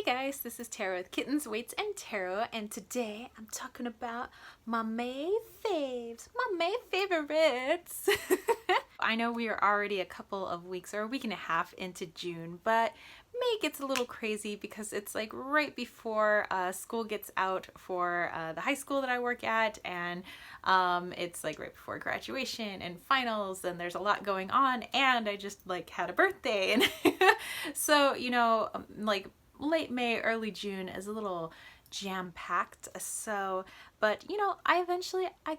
guys, this is Tarot with Kittens, Weights, and Tarot, and today I'm talking about my May Faves, my May favorites. I know we are already a couple of weeks or a week and a half into June, but May gets a little crazy because it's like right before school gets out for the high school that I work at, and it's like right before graduation and finals, and there's a lot going on, and I just like had a birthday, and so, you know, like late May, early June is a little jam-packed. So, but you know, I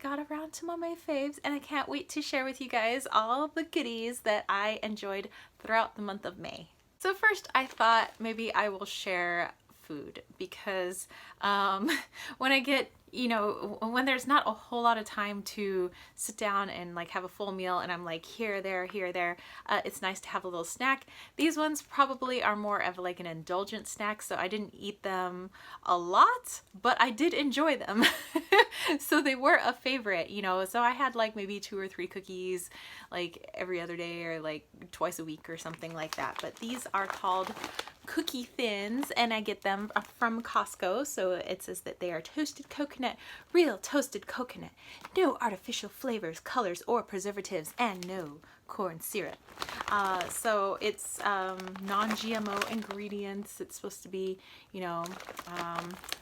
got around to my May faves, and I can't wait to share with you guys all the goodies that I enjoyed throughout the month of May. So first, I thought maybe I will share food because when I get, you know, when there's not a whole lot of time to sit down and like have a full meal, and I'm like here, there, it's nice to have a little snack. These ones probably are more of like an indulgent snack, so I didn't eat them a lot, but I did enjoy them. So they were a favorite, you know, so I had like maybe 2 or 3 cookies like every other day or like twice a week or something like that. But these are called Cookie Thins, and I get them from Costco. So it says that they are toasted coconut, real toasted coconut, no artificial flavors, colors, or preservatives, and no corn syrup. So it's non-GMO ingredients. It's supposed to be, you know,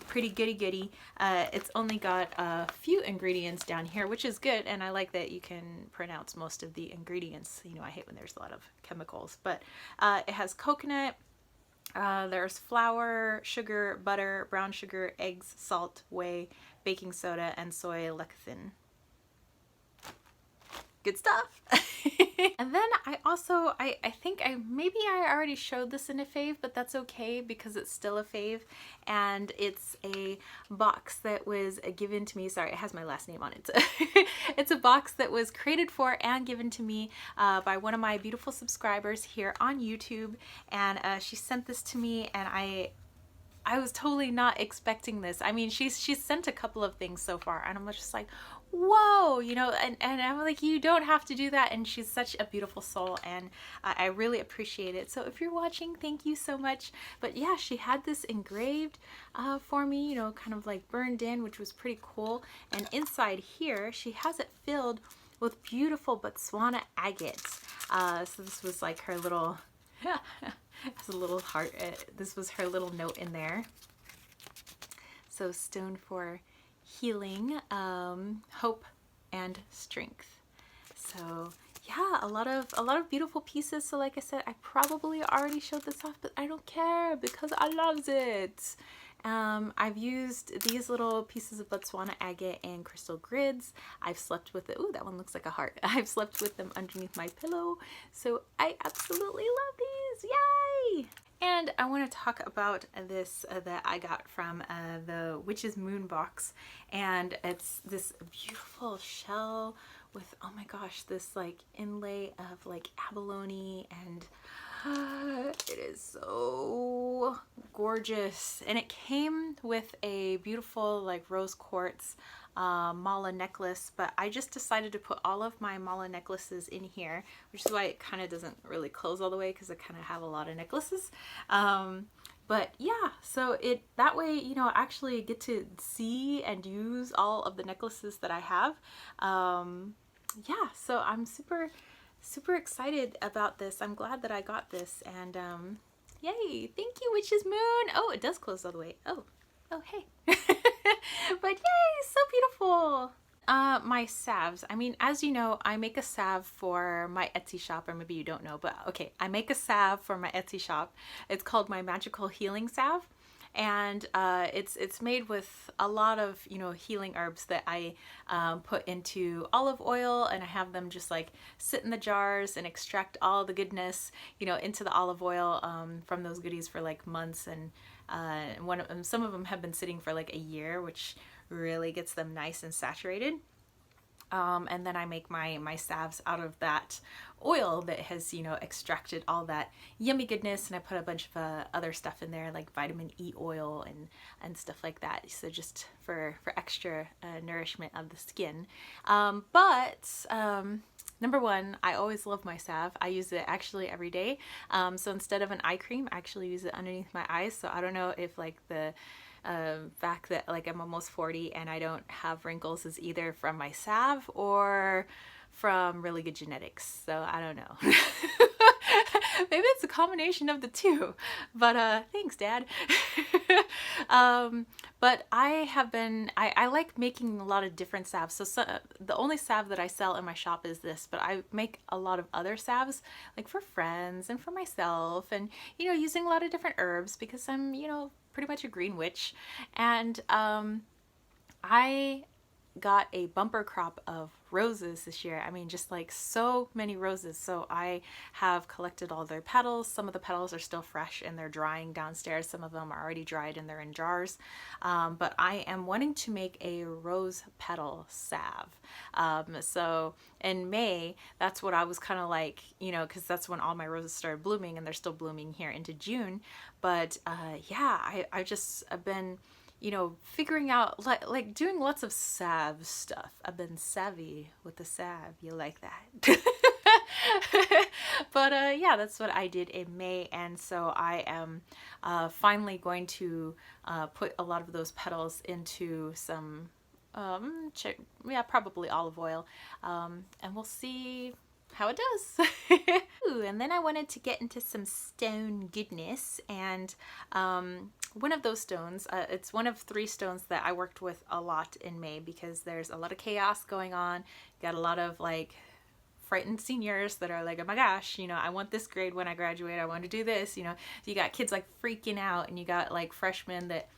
pretty goody. It's only got a few ingredients down here, which is good, and I like that you can pronounce most of the ingredients. You know, I hate when there's a lot of chemicals, but it has coconut. There's flour, sugar, butter, brown sugar, eggs, salt, whey, baking soda, and soy lecithin. Good stuff. And then I also, I think maybe I already showed this in a fave, but that's okay because it's still a fave, and it's a box that was given to me. Sorry, it has my last name on it. It's a box that was created for and given to me by one of my beautiful subscribers here on YouTube, and she sent this to me, and I was totally not expecting this. I mean, she's sent a couple of things so far, and I'm just like, whoa, you know, and I'm like, you don't have to do that. And she's such a beautiful soul, and I really appreciate it. So if you're watching, thank you so much. But yeah, she had this engraved for me, you know, kind of like burned in, which was pretty cool. And inside here, she has it filled with beautiful Botswana agates. So this was like her little, has a little heart. This was her little note in there. So stone for healing, hope, and strength. So yeah, a lot of beautiful pieces. So like I said, I probably already showed this off, but I don't care because I loves it. I've used these little pieces of Botswana agate and crystal grids. I've slept with it. Ooh, that one looks like a heart. I've slept with them underneath my pillow. So I absolutely love these. Yay! And I want to talk about this that I got from the Witch's Moon box, and it's this beautiful shell with, oh my gosh, this like inlay of like abalone, and it is so gorgeous. And it came with a beautiful like rose quartz mala necklace, but I just decided to put all of my mala necklaces in here, which is why it kind of doesn't really close all the way, because I kind of have a lot of necklaces. But yeah, so that way, you know, I actually get to see and use all of the necklaces that I have. Yeah, so I'm super excited about this. I'm glad that I got this, and yay, thank you, Witch's Moon. Oh, it does close all the way. Oh hey. But yay, so beautiful. My salves. I mean, as you know, I make a salve for my Etsy shop, or maybe you don't know, but okay, I make a salve for my Etsy shop. It's called my Magical Healing Salve. And it's made with a lot of, you know, healing herbs that I put into olive oil, and I have them just like sit in the jars and extract all the goodness, you know, into the olive oil from those goodies for like months, and some of them have been sitting for like a year, which really gets them nice and saturated. And then I make my salves out of that oil that has, you know, extracted all that yummy goodness, and I put a bunch of other stuff in there like vitamin E oil and stuff like that, so just for extra nourishment of the skin. But number one, I always love my salve. I use it actually every day. So instead of an eye cream, I actually use it underneath my eyes. So I don't know if like the fact that like I'm almost 40 and I don't have wrinkles is either from my salve or from really good genetics. So I don't know. Maybe it's a combination of the two, but thanks, Dad. But I like making a lot of different salves. So the only salve that I sell in my shop is this, but I make a lot of other salves, like for friends and for myself, and, you know, using a lot of different herbs because I'm, you know, pretty much a green witch. And I got a bumper crop of roses this year. I mean, just like so many roses. So I have collected all their petals. Some of the petals are still fresh and they're drying downstairs. Some of them are already dried and they're in jars. But I am wanting to make a rose petal salve. So in May, that's what I was kind of like, you know, because that's when all my roses started blooming and they're still blooming here into June. But yeah, I've been, you know, figuring out, like doing lots of salve stuff. I've been savvy with the salve. You like that? But yeah, that's what I did in May. And so I am finally going to put a lot of those petals into some, probably olive oil. And we'll see how it does. Ooh, and then I wanted to get into some stone goodness, and one of those stones, it's one of 3 stones that I worked with a lot in May because there's a lot of chaos going on. Got a lot of like frightened seniors that are like, oh my gosh, you know, I want this grade when I graduate, I want to do this, you know. You got kids like freaking out, and you got like freshmen that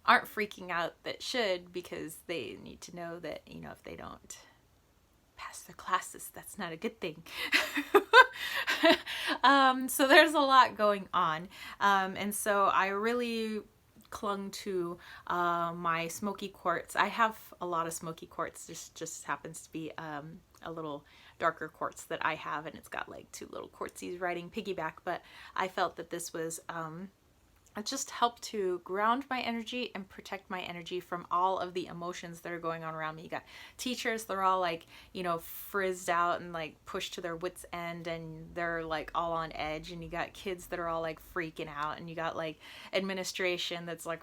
aren't freaking out that should, because they need to know that, you know, if they don't pass their classes, that's not a good thing. So there's a lot going on. And so I really clung to my Smoky Quartz. I have a lot of Smoky Quartz. This just happens to be a little darker quartz that I have, and it's got like 2 little quartzies riding piggyback, but I felt that this was it just helped to ground my energy and protect my energy from all of the emotions that are going on around me. You got teachers, they're all like, you know, frizzed out and like pushed to their wits' end, and they're like all on edge. And you got kids that are all like freaking out, and you got like administration that's like,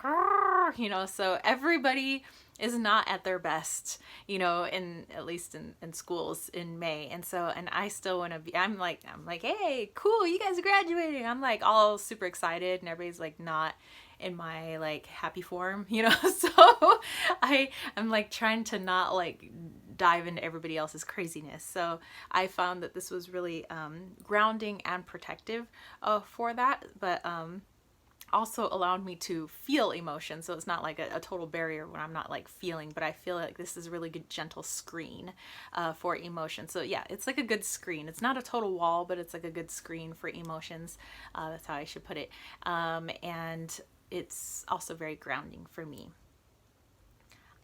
you know, so everybody is not at their best, you know, at least in schools in May. And so, and I still want to be, I'm like, hey, cool, you guys are graduating. I'm like all super excited, and everybody's like not in my like happy form, you know. So I'm like trying to not like dive into everybody else's craziness. So I found that this was really grounding and protective for that, but also allowed me to feel emotion. So it's not like a total barrier when I'm not like feeling, but I feel like this is a really good gentle screen for emotion. So yeah, it's like a good screen. It's not a total wall, but it's like a good screen for emotions. That's how I should put it. And it's also very grounding for me.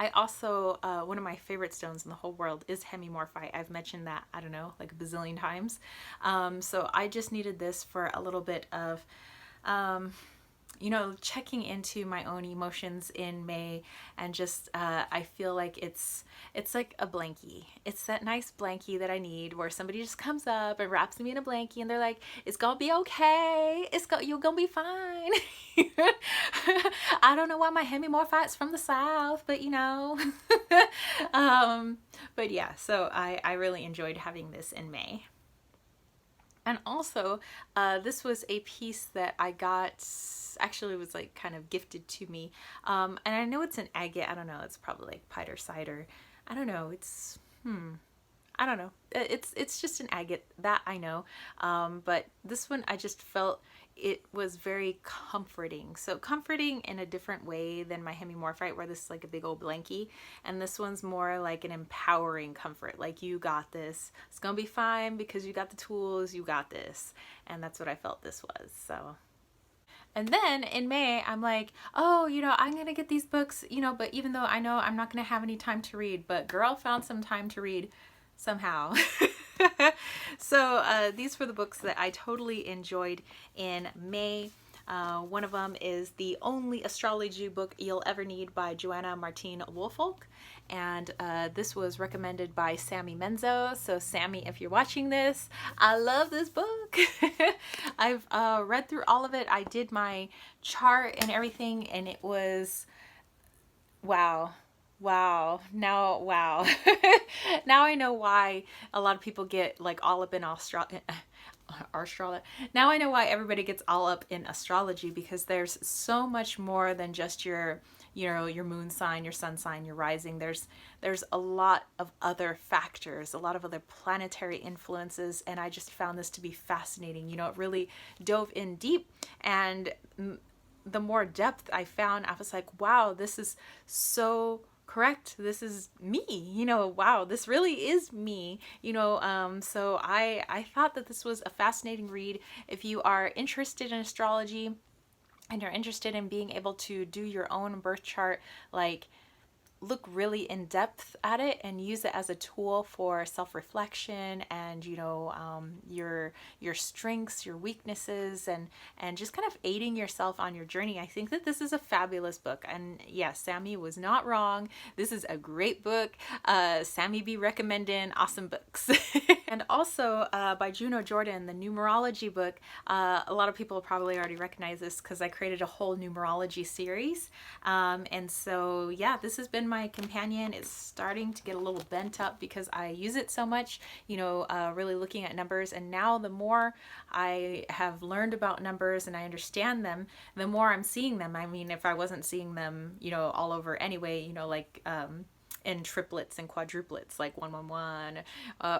I also, one of my favorite stones in the whole world is hemimorphite. I've mentioned that, I don't know, like a bazillion times. So I just needed this for a little bit of, you know, checking into my own emotions in May, and just I feel like it's like a blankie. It's that nice blankie that I need, where somebody just comes up and wraps me in a blankie, and they're like, "It's gonna be okay. You're gonna be fine." I don't know why my hemimorphite's from the South, but you know. But yeah, so I really enjoyed having this in May. And also, this was a piece that I got, actually it was like kind of gifted to me. And I know it's an agate. I don't know. It's probably like Piter cider. I don't know. It's, I don't know. It's just an agate, that I know. But this one, I just felt it was very comforting. So comforting in a different way than my hemimorphite, where this is like a big old blankie. And this one's more like an empowering comfort. Like, you got this. It's gonna be fine because you got the tools, you got this. And that's what I felt this was, so. And then in May, I'm like, oh, you know, I'm going to get these books, you know, but even though I know I'm not going to have any time to read, but girl found some time to read somehow. So these were the books that I totally enjoyed in May. One of them is The Only Astrology Book You'll Ever Need by Joanna Martine Woolfolk. And this was recommended by Sammy Menzo. So Sammy, if you're watching this, I love this book. I've read through all of it. I did my chart and everything, and it was wow. Wow. Now, wow. Now I know why a lot of people get like all up in astrology. Now I know why everybody gets all up in astrology, because there's so much more than just your, you know, your moon sign, your sun sign, your rising. There's a lot of other factors, a lot of other planetary influences, and I just found this to be fascinating. You know, it really dove in deep, and the more depth I found, I was like, wow, this is so correct. This is me, you know, wow, this really is me, you know. So I thought that this was a fascinating read. If you are interested in astrology and you're interested in being able to do your own birth chart, like look really in depth at it and use it as a tool for self-reflection and, you know, your strengths, your weaknesses, and just kind of aiding yourself on your journey, I think that this is a fabulous book. And yes, Sammy was not wrong. This is a great book. Sammy be recommending awesome books. And also by Juno Jordan, the numerology book. A lot of people probably already recognize this because I created a whole numerology series. And so yeah, this has been my companion. It's starting to get a little bent up because I use it so much, you know, really looking at numbers. And now the more I have learned about numbers and I understand them, the more I'm seeing them. I mean, if I wasn't seeing them, you know, all over anyway, you know, like in triplets and quadruplets, like 111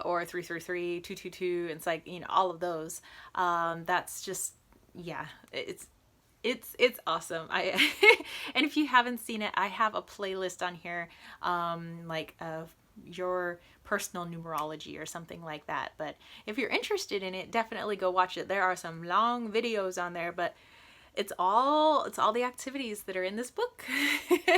or 333, 222, it's like, you know, all of those. That's just, yeah, it's awesome. And if you haven't seen it, I have a playlist on here, like of your personal numerology or something like that. But if you're interested in it, definitely go watch it. There are some long videos on there, but it's all the activities that are in this book.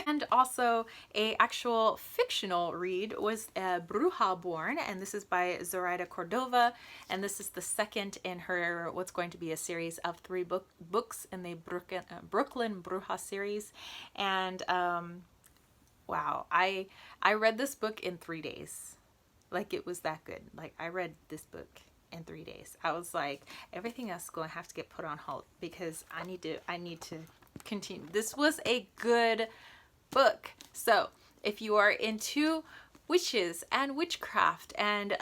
And also a actual fictional read was Bruja Born, and this is by Zoraida Cordova, and this is the second in her what's going to be a series of 3 books in the Brooklyn Bruja series. And wow, I read this book in 3 days. Like, it was that good. Like, I read this book in 3 days. I was like, everything else is going to have to get put on hold because I need to continue. This was a good book. So if you are into witches and witchcraft and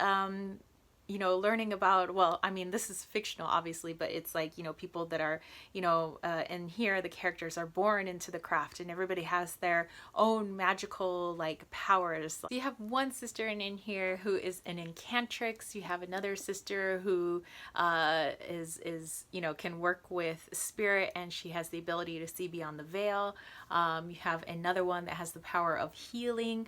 you know, learning about, well, I mean, this is fictional obviously, but it's like, you know, people that are, you know, and here the characters are born into the craft and everybody has their own magical like powers. So you have one sister in here who is an incantrix. You have another sister who is, you know, can work with spirit and she has the ability to see beyond the veil. You have another one that has the power of healing.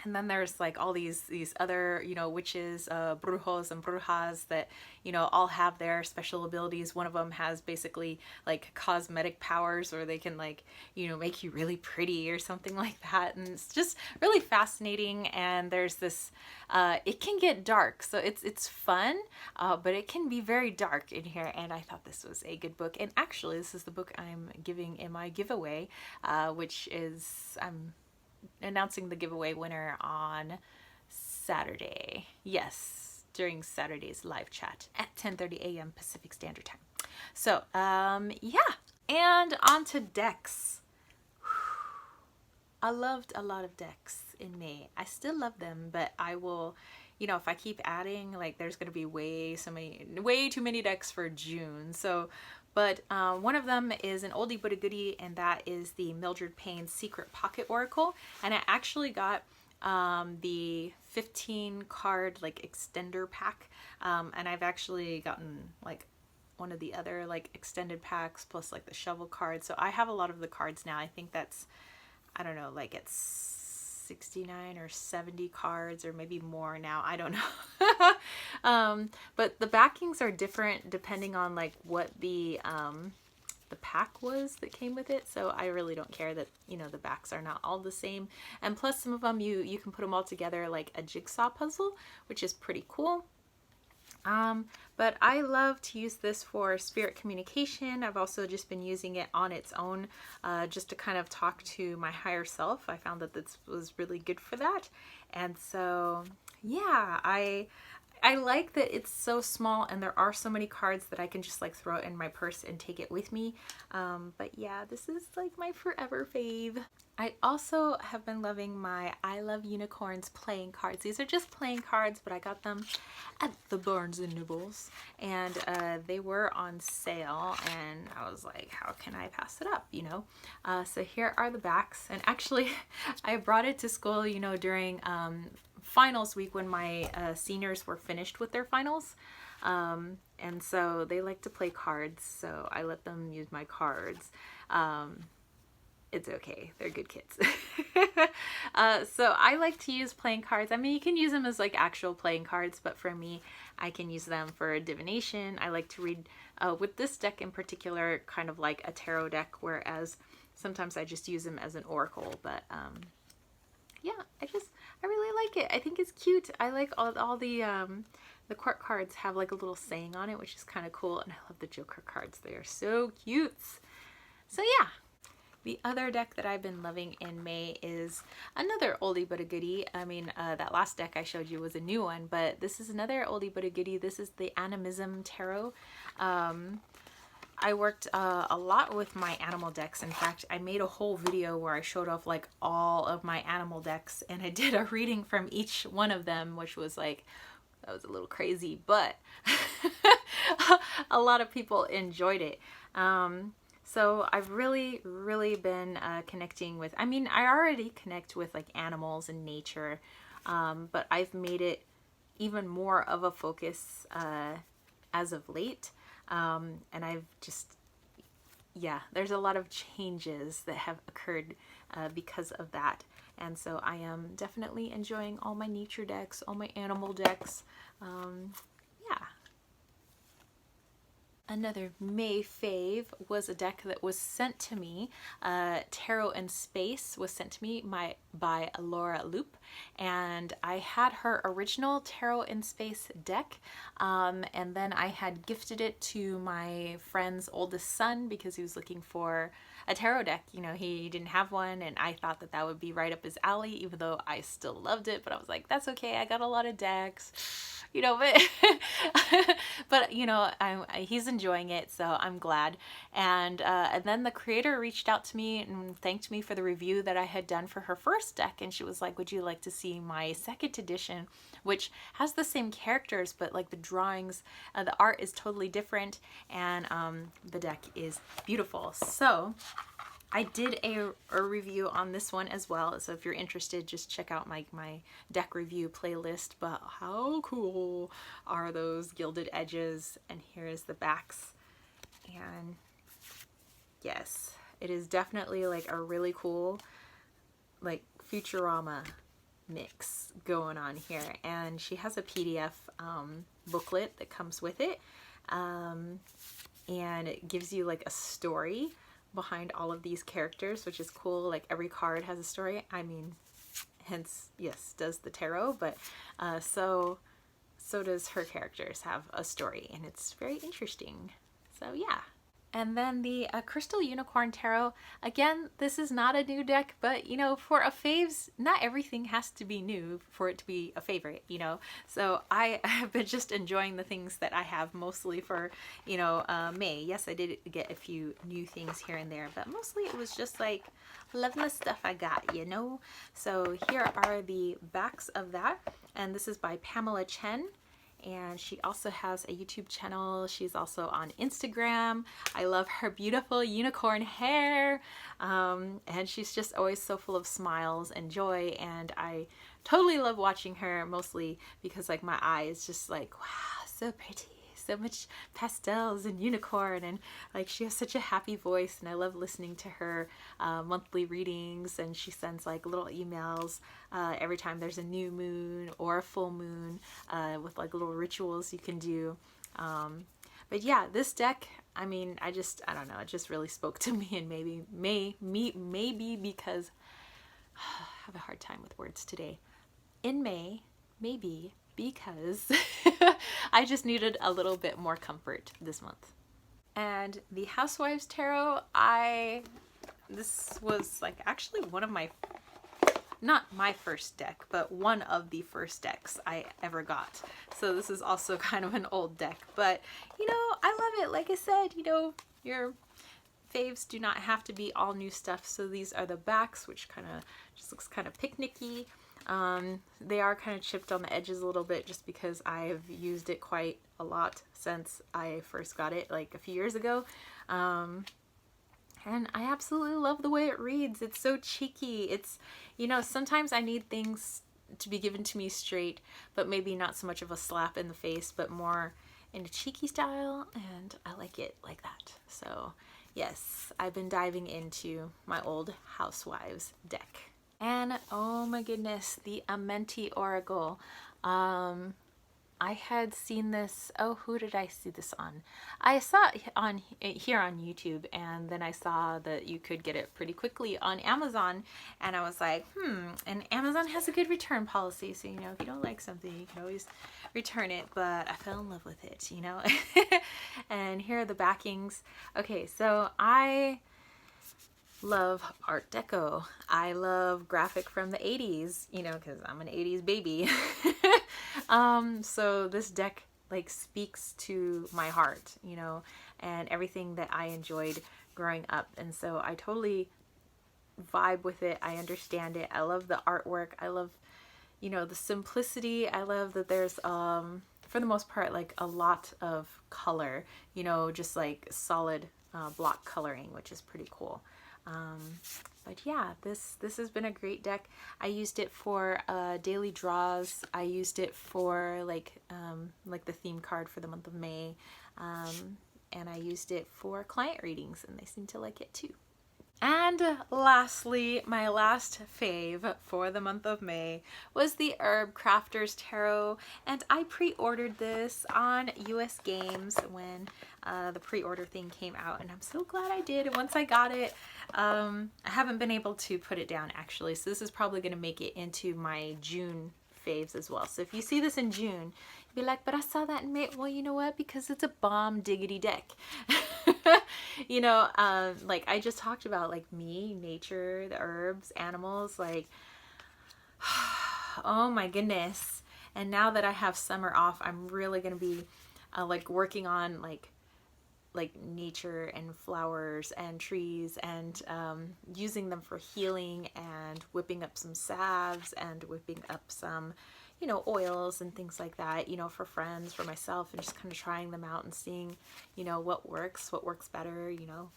And then there's like all these other, you know, witches, brujos and brujas that, you know, all have their special abilities. One of them has basically like cosmetic powers where they can like, you know, make you really pretty or something like that. And it's just really fascinating. And there's this, it can get dark. So it's fun, but it can be very dark in here. And I thought this was a good book. And actually, this is the book I'm giving in my giveaway, which is, I'm announcing the giveaway winner on Saturday. Yes, during Saturday's live chat at 10:30 a.m. Pacific Standard Time. So, yeah. And on to decks. I loved a lot of decks in May. I still love them, but I will, you know, if I keep adding, like there's going to be way too many decks for June. So, but one of them is an oldie but a goodie, and that is the Mildred Payne Secret Pocket Oracle. And I actually got the 15 card like extender pack, and I've actually gotten like one of the other like extended packs plus like the shovel card. So I have a lot of the cards now. I think that's, I don't know, like it's 69 or 70 cards or maybe more now. I don't know. But the backings are different depending on like what the pack was that came with it. So I really don't care that, you know, the backs are not all the same. And plus some of them you can put them all together like a jigsaw puzzle, which is pretty cool. But I love to use this for spirit communication. I've also just been using it on its own, just to kind of talk to my higher self. I found that this was really good for that. And so, yeah, I like that it's so small and there are so many cards that I can just like throw it in my purse and take it with me. But yeah, this is like my forever fave. I also have been loving my I Love Unicorns playing cards. These are just playing cards, but I got them at the Barnes and Nobles, and they were on sale, and I was like, how can I pass it up, you know? So here are the backs, and actually I brought it to school, you know, during finals week when my seniors were finished with their finals. And so they like to play cards, so I let them use my cards. It's okay, they're good kids. So I like to use playing cards. I mean, you can use them as like actual playing cards, but for me, I can use them for divination. I like to read with this deck in particular, kind of like a tarot deck, whereas sometimes I just use them as an oracle. But yeah, I really like it. I think it's cute. I like all the court cards have like a little saying on it, which is kind of cool. And I love the Joker cards. They are so cute. So yeah. The other deck that I've been loving in May is another oldie but a goodie. I mean, that last deck I showed you was a new one, but this is another oldie but a goodie. This is the Animism Tarot. I worked a lot with my animal decks. In fact, I made a whole video where I showed off like all of my animal decks, and I did a reading from each one of them, which was like, that was a little crazy, but a lot of people enjoyed it. So I've really, really been connecting with, I mean, I already connect with like animals and nature, but I've made it even more of a focus as of late. And I've just, yeah, there's a lot of changes that have occurred because of that. And so I am definitely enjoying all my nature decks, all my animal decks. Yeah. Another May fave was a deck that was sent to me. Tarot in Space was sent to me by Laura Loop, and I had her original Tarot in Space deck, and then I had gifted it to my friend's oldest son because he was looking for a tarot deck. You know, he didn't have one, and I thought that that would be right up his alley, even though I still loved it. But I was like, that's okay, I got a lot of decks, you know, but you know, he's enjoying it, so I'm glad. And then the creator reached out to me and thanked me for the review that I had done for her first deck, and she was like, would you like to see my second edition, which has the same characters, but like the drawings, the art is totally different, and the deck is beautiful. So I did a review on this one as well, so if you're interested, just check out my deck review playlist. But how cool are those gilded edges? And here is the backs. And yes, it is definitely like a really cool like Futurama mix going on here. And she has a PDF booklet that comes with it, and it gives you like a story behind all of these characters, which is cool. Like every card has a story. I mean, hence, yes, does the tarot, but so does her characters have a story, and it's very interesting. So yeah. And then the Crystal Unicorn Tarot. Again, this is not a new deck, but you know, for a faves, not everything has to be new for it to be a favorite, you know. So I have been just enjoying the things that I have, mostly for, you know, May. Yes, I did get a few new things here and there, but mostly it was just like loving the stuff I got, you know. So here are the backs of that, and this is by Pamela Chen. And she also has a YouTube channel. She's also on Instagram. I love her beautiful unicorn hair. And she's just always so full of smiles and joy. And I totally love watching her, mostly because like my eye is just like, wow, so pretty. So much pastels and unicorn, and like she has such a happy voice, and I love listening to her monthly readings, and she sends like little emails every time there's a new moon or a full moon with like little rituals you can do. But yeah, this deck, I mean, I don't know, it just really spoke to me, and maybe because I have a hard time with words today. In May, maybe because I just needed a little bit more comfort this month. And the Housewives Tarot, this was like actually one of my, not my first deck, but one of the first decks I ever got. So this is also kind of an old deck, but you know, I love it. Like I said, you know, your faves do not have to be all new stuff. So these are the backs, which kind of just looks kind of picnicky. They are kind of chipped on the edges a little bit just because I've used it quite a lot since I first got it like a few years ago. And I absolutely love the way it reads. It's so cheeky. It's, you know, sometimes I need things to be given to me straight, but maybe not so much of a slap in the face, but more in a cheeky style, and I like it like that. So yes, I've been diving into my old Housewives deck. And oh my goodness, the Amenti Oracle. I had seen this, oh, who did I see this on? I saw it on here on YouTube, and then I saw that you could get it pretty quickly on Amazon, and I was like, and Amazon has a good return policy, so, you know, if you don't like something, you can always return it, but I fell in love with it, you know? And here are the backings. Okay, so I love Art Deco. I love graphic from the 80s, you know, because I'm an 80s baby. So this deck like speaks to my heart, you know, and everything that I enjoyed growing up. And so I totally vibe with it. I understand it. I love the artwork. I love, you know, the simplicity. I love that there's, for the most part, like a lot of color, you know, just like solid block coloring, which is pretty cool. But yeah, this has been a great deck. I used it for daily draws. I used it for like the theme card for the month of May. And I used it for client readings, and they seem to like it too. And lastly, my last fave for the month of May was the Herb Crafters Tarot, and I pre-ordered this on US Games when the pre-order thing came out, and I'm so glad I did. Once I got it, I haven't been able to put it down actually, so this is probably going to make it into my June faves as well. So if you see this in June, you'll be like, but I saw that in May. Well, you know what? Because it's a bomb diggity deck. You know, like I just talked about, like me, nature, the herbs, animals, like, oh my goodness. And now that I have summer off, I'm really going to be like working on like nature and flowers and trees, and using them for healing, and whipping up some salves and whipping up some, you know, oils and things like that, you know, for friends, for myself, and just kind of trying them out and seeing, you know, what works better, you know.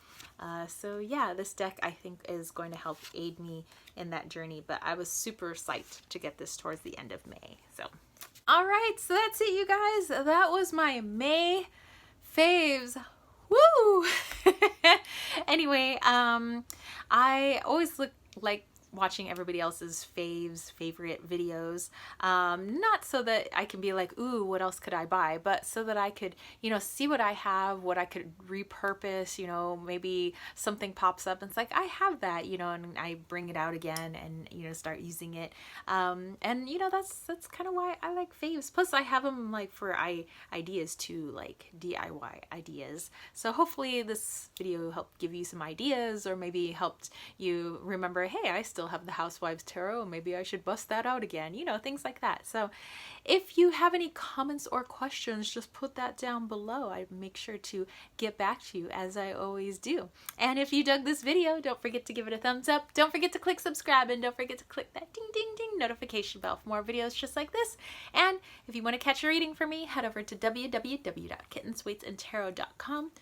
So yeah, this deck I think is going to help aid me in that journey, but I was super psyched to get this towards the end of May. So all right, so that's it, you guys. That was my May faves. Woo! Anyway, I always like watching everybody else's favorite videos, not so that I can be like, ooh, what else could I buy, but so that I could, you know, see what I have, what I could repurpose, you know, maybe something pops up and it's like, I have that, you know, and I bring it out again and, you know, start using it. And you know, that's kind of why I like faves. Plus I have them like for ideas too, like DIY ideas. So hopefully this video helped give you some ideas, or maybe helped you remember, hey, I still have the Housewives Tarot, maybe I should bust that out again, you know, things like that. So if you have any comments or questions, just put that down below. I make sure to get back to you, as I always do. And if you dug this video, don't forget to give it a thumbs up, don't forget to click subscribe, and don't forget to click that ding ding ding notification bell for more videos just like this. And if you want to catch a reading from me, head over to www.kittensweetsandtarot.com,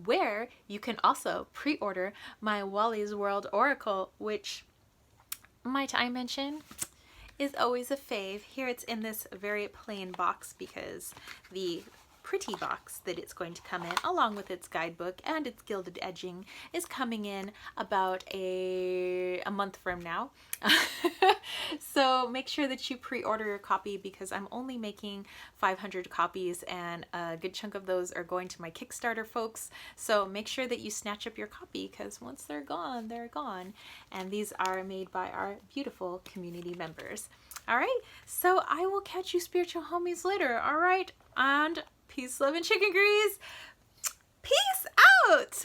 where you can also pre-order my Wally's World Oracle, which, might I mention, is always a fave. Here it's in this very plain box because the pretty box that it's going to come in, along with its guidebook and its gilded edging, is coming in about a month from now. So make sure that you pre-order your copy, because I'm only making 500 copies, and a good chunk of those are going to my Kickstarter folks. So make sure that you snatch up your copy, because once they're gone, they're gone. And these are made by our beautiful community members. All right, so I will catch you spiritual homies later. All right, and peace, love, and chicken grease. Peace out.